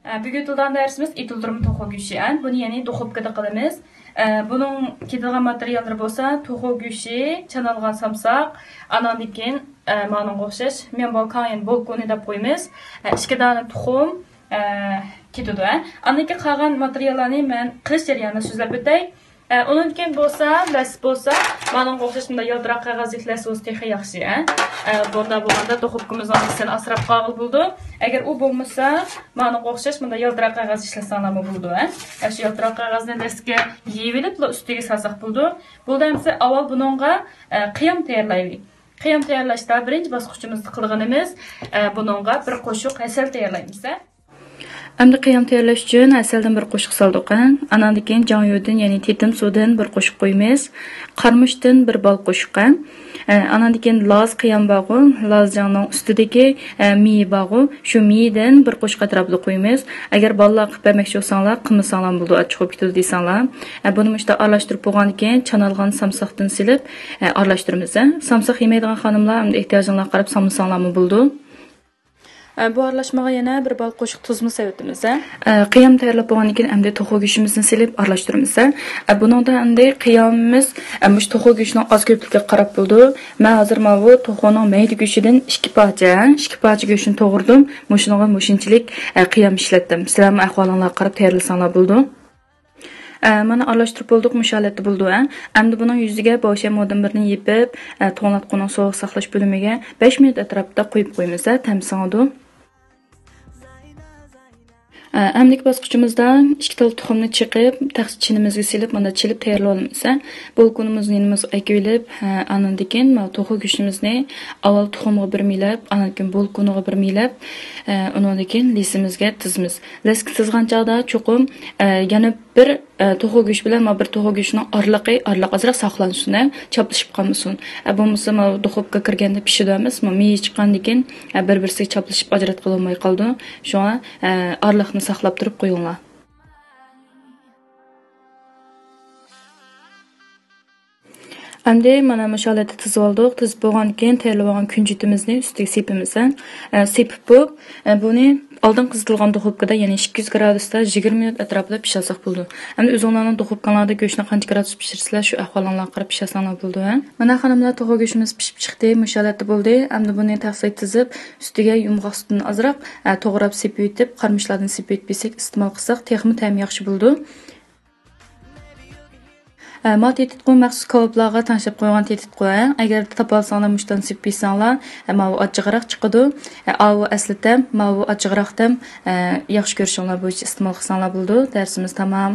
Bugün dersimiz itildırım toxu güçü. Bunu yani duxupkada qilamiz. Bunun ketilgan materialları bolsa toxu güçü, chanalgan samsaq, andan keyin ma'nunga o'xshash men bolkan bolkoni deb qo'yamiz. 2 dona tuxum ketadi. Andan keyin qolgan materiallarni men qilish jarayonida so'zlab o'tay. Onun keyin bolsa, bas bolsa, ma'nunga o'xshash bunda yaltiroq qog'ozliklar so'z texi yaxshi. Bunda bo'lganda to'xupkimizning isini asrab qolib bo'ldi. Agar u bo'lmasa, ma'nunga o'xshash bunda yaltiroq qog'oz ishlasanglar bo'ldi. Shu yaltiroq qog'ozni dastga yeyib olib, ustiga salsaq bo'ldi. Bo'ldi avval buningga qiyam tayyorlaylik. Qiyam tayyorlashda birinchi bosqichimizni qilganimiz buningga bir qo'shiq asal tayyorlaymiz. Endi qiyam tayyorlash uchun asaldan bir qo'shiq soldik. Andan keyin jonyo'dan, ya'ni tetim suvdan bir qo'shiq qo'yamiz. Qarmushdan bir bal qo'shiq. Andan keyin laz qiyam bog'i, lazjangning ustidagi miyi bog'i, shu miyidan bir qo'shiq atrofida qo'yamiz. Agar bolalar qilib bermoqchi bo'lsanglar, qilmasanglar bo'ldi, chiqib ketadi deysanglar. Buni ishda aralashtirib bo'lgandan keyin chanalgan samsaqdan silib aralashtiramiz. Samsaq yemaydigan xonimlar endi ehtiyojingizga qarab samsaqlar bo'ldi. Bu aralashmaga yana bir bal qo'shiq tuzmi sevitimiz. Qiyam tayyorlab bo'lgandan keyin endi to'xu go'shtimizni silib aralashtiramiz. Buningda endi qiyamimiz mush to'xu go'shtning oz ko'pligiga qarab bo'ldi. Men hozir bu to'xuning mayda go'shtidan 2 parcha go'shtni to'g'irdim. Mushunga mushinchilik qiyam ishlatdim. Sizlarning ahvolingizga qarab tayyorlasanglar bo'ldi. Mana aralashtirib bo'ldik, mushalatda bo'ldi. Endi buning yuziga bo'sha modamlarni yepib, to'natquning sovuq saqlash bo'limiga 5 minut atrofida qo'yib qo'yamiz. Tamsangdi. Amlik bosqichimizda 2 tal tuxumni chiqib, taxsi chinimizga silib, mana chilib tayyorlab olamiz. Bolkonimizni yenimiz akilib, andan keyin to'xu go'shtimizni avval tuxumga bir milab, andan keyin bolkoniga bir milab, undan keyin lisimizga tizimiz. Leski tizgan chaqda cho'qim yana bir to'xu go'sht bilan bir to'xu go'shtning arliq azroq saqlansin, chaplashib qolmasin. Bo'lmasa duxupga kirganda pishiramiz, miyi chiqqandan keyin bir-birsiga chaplashib ajratib olmay qoldi. Shunga arliqni saqlab turib qo'yinglar. Endi mana mushalatda tizib oldik. Tizib bo'lgandan keyin tayyorlab olgan kunjutimizni ustiga sepamiz. Sepib bo'lib, buni oldin qizitilgan duxupkada, ya'ni 200 gradusda 20 minut atrofida pishirsak bo'ldi. Endi o'zingizning duxupkanglarda go'shtni qancha gradus pishirsizlar, shu ahvolingizga qarab pishirsanlar bo'ldi. Mana xonimlar, to'xu go'shtimiz pishib chiqdi, mushalatda bo'ldi. Endi buni taqsiy tizib, ustiga yumg'oq sutini azroq to'g'rab sepib yetib, qarmushlardan sepib yesak, iste'mol qilsak, texmi ta'mi yaxshi bo'ldi. Ma tetitqu maxsus kavoblarga tanishib qo'ygan tetitqu. Agar topolsanglar mushdan sepib yeysanglar, ma u achchiqroq chiqadi. Avu aslida ma u achchiqroqdan yaxshi ko'rishinglar bo'yicha iste'mol qilsanglar bo'ldi. Darsimiz tamom.